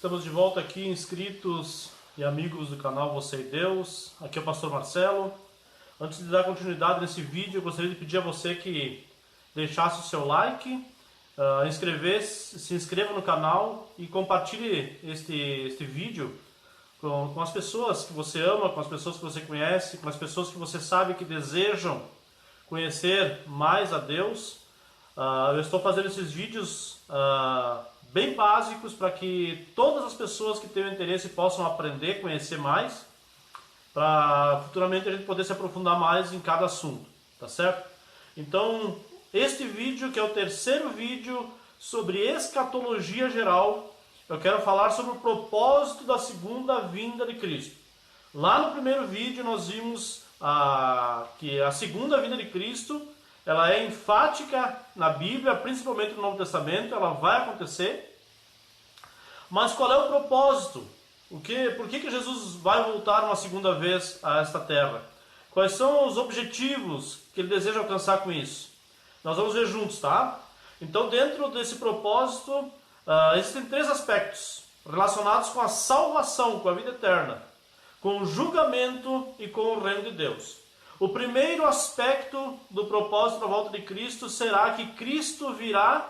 Estamos de volta aqui, inscritos e amigos do canal Você e Deus. Aqui é o pastor Marcelo. Antes de dar continuidade nesse vídeo, eu gostaria de pedir a você que deixasse o seu like, se inscreva no canal e compartilhe este vídeo com as pessoas que você ama, com as pessoas que você conhece, com as pessoas que você sabe que desejam conhecer mais a Deus. Eu estou fazendo esses vídeos bem básicos para que todas as pessoas que tenham interesse possam aprender, conhecer mais, para futuramente a gente poder se aprofundar mais em cada assunto, tá certo? Então, este vídeo, que é o terceiro vídeo sobre escatologia geral, eu quero falar sobre o propósito da segunda vinda de Cristo. Lá no primeiro vídeo nós vimos que a segunda vinda de Cristo, ela é enfática na Bíblia, principalmente no Novo Testamento, ela vai acontecer. Mas qual é o propósito? Por que Jesus vai voltar uma segunda vez a esta terra? Quais são os objetivos que ele deseja alcançar com isso? Nós vamos ver juntos, tá? Então, dentro desse propósito, existem três aspectos relacionados com a salvação, com a vida eterna, com o julgamento e com o reino de Deus. O primeiro aspecto do propósito da volta de Cristo será que Cristo virá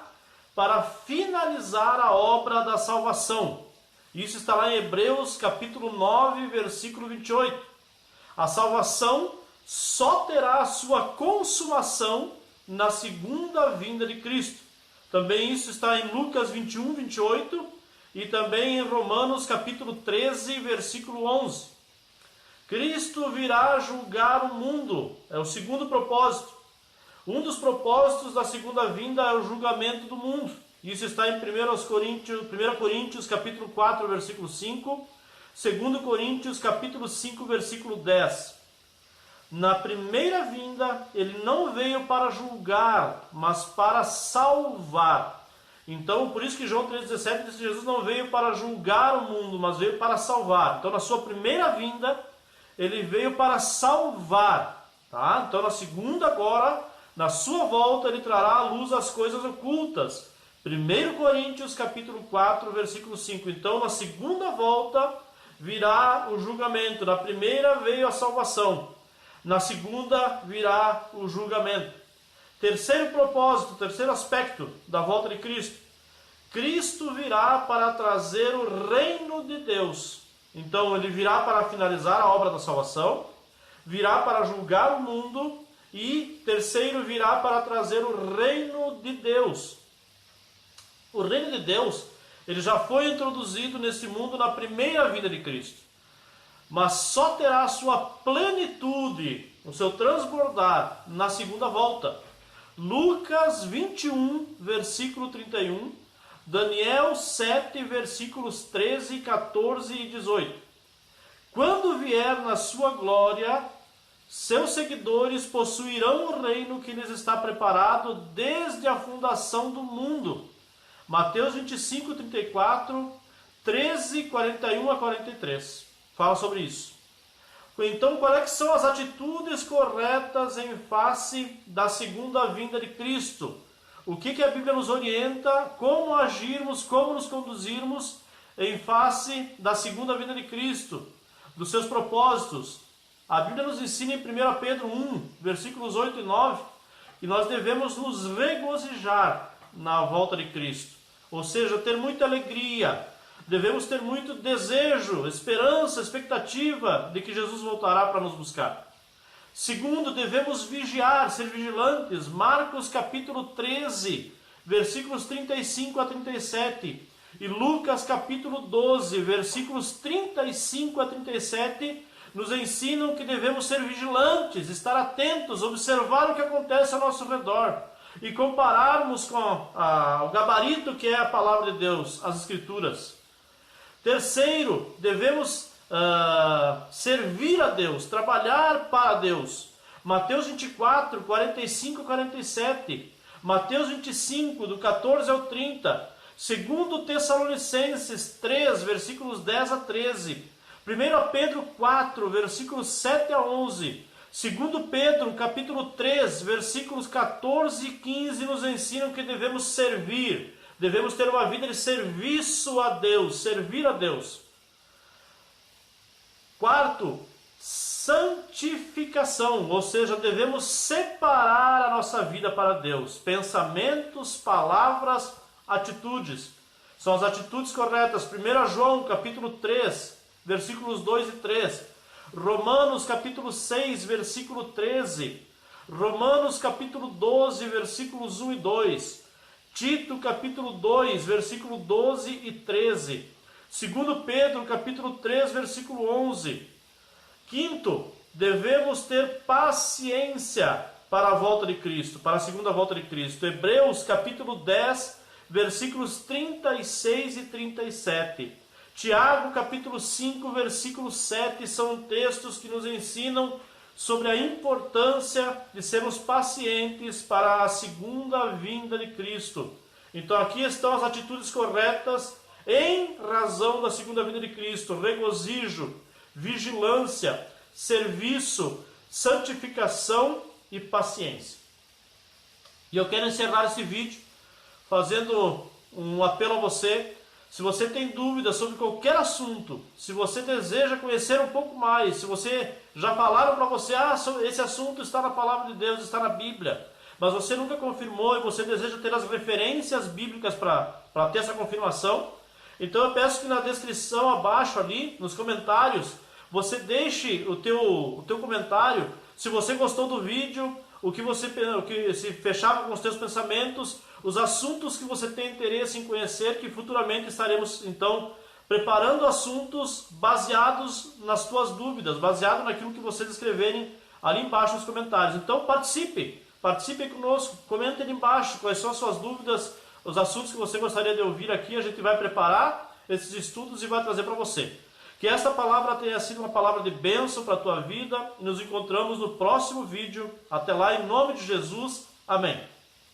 para finalizar a obra da salvação. Isso está lá em Hebreus capítulo 9, versículo 28. A salvação só terá a sua consumação na segunda vinda de Cristo. Também isso está em Lucas 21, 28 e também em Romanos capítulo 13, versículo 11. Cristo virá julgar o mundo, é o segundo propósito. Um dos propósitos da segunda vinda é o julgamento do mundo. Isso está em 1 Coríntios capítulo 4, versículo 5, 2 Coríntios capítulo 5, versículo 10. Na primeira vinda, ele não veio para julgar, mas para salvar. Então, por isso que João 3,17 diz que Jesus não veio para julgar o mundo, mas veio para salvar. Então, na sua primeira vinda, ele veio para salvar, tá? Então, na segunda agora, na sua volta, ele trará à luz as coisas ocultas. 1 Coríntios capítulo 4, versículo 5. Então, na segunda volta, virá o julgamento. Na primeira veio a salvação. Na segunda, virá o julgamento. Terceiro propósito, terceiro aspecto da volta de Cristo. Cristo virá para trazer o reino de Deus. Então, ele virá para finalizar a obra da salvação, virá para julgar o mundo e, terceiro, virá para trazer o reino de Deus. O reino de Deus, ele já foi introduzido nesse mundo na primeira vinda de Cristo, mas só terá a sua plenitude, o seu transbordar, na segunda volta. Lucas 21, versículo 31, Daniel 7, versículos 13, 14 e 18. Quando vier na sua glória, seus seguidores possuirão o reino que lhes está preparado desde a fundação do mundo. Mateus 25, 34, 13, 41 a 43. Fala sobre isso. Então, quais são as atitudes corretas em face da segunda vinda de Cristo? O que a Bíblia nos orienta, como agirmos, como nos conduzirmos em face da segunda vinda de Cristo, dos seus propósitos. A Bíblia nos ensina em 1 Pedro 1, versículos 8 e 9, que nós devemos nos regozijar na volta de Cristo. Ou seja, ter muita alegria, devemos ter muito desejo, esperança, expectativa de que Jesus voltará para nos buscar. Segundo, devemos vigiar, ser vigilantes. Marcos capítulo 13, versículos 35 a 37. E Lucas capítulo 12, versículos 35 a 37, nos ensinam que devemos ser vigilantes, estar atentos, observar o que acontece ao nosso redor e compararmos com o gabarito que é a palavra de Deus, as Escrituras. Terceiro, devemos servir a Deus, trabalhar para Deus. Mateus 24, 45 e 47. Mateus 25, do 14 ao 30. Segundo Tessalonicenses 3, versículos 10 a 13. 1 Pedro 4, versículos 7 a 11. 2 Pedro, capítulo 3, versículos 14 e 15, nos ensinam que devemos servir, devemos ter uma vida de serviço a Deus, servir a Deus. Quarto, santificação, ou seja, devemos separar a nossa vida para Deus. Pensamentos, palavras, atitudes. São as atitudes corretas. 1 João, capítulo 3, versículos 2 e 3. Romanos, capítulo 6, versículo 13. Romanos, capítulo 12, versículos 1 e 2. Tito, capítulo 2, versículo 12 e 13. 2 Pedro, capítulo 3, versículo 11. Quinto, devemos ter paciência para a volta de Cristo, para a segunda volta de Cristo. Hebreus, capítulo 10, versículos 36 e 37. Tiago, capítulo 5, versículo 7, são textos que nos ensinam sobre a importância de sermos pacientes para a segunda vinda de Cristo. Então aqui estão as atitudes corretas em razão da segunda vinda de Cristo: regozijo, vigilância, serviço, santificação e paciência. E eu quero encerrar esse vídeo fazendo um apelo a você. Se você tem dúvidas sobre qualquer assunto, se você deseja conhecer um pouco mais, se você já falaram para você, esse assunto está na palavra de Deus, está na Bíblia, mas você nunca confirmou e você deseja ter as referências bíblicas para ter essa confirmação, então eu peço que na descrição abaixo ali, nos comentários, você deixe o teu comentário, se você gostou do vídeo, o que se fechava com os teus pensamentos, os assuntos que você tem interesse em conhecer, que futuramente estaremos então preparando assuntos baseados nas tuas dúvidas, baseado naquilo que vocês escreverem ali embaixo nos comentários. Então participe conosco, comente ali embaixo quais são as suas dúvidas, os assuntos que você gostaria de ouvir aqui. A gente vai preparar esses estudos e vai trazer para você. Que esta palavra tenha sido uma palavra de bênção para a tua vida. Nos encontramos no próximo vídeo. Até lá, em nome de Jesus. Amém.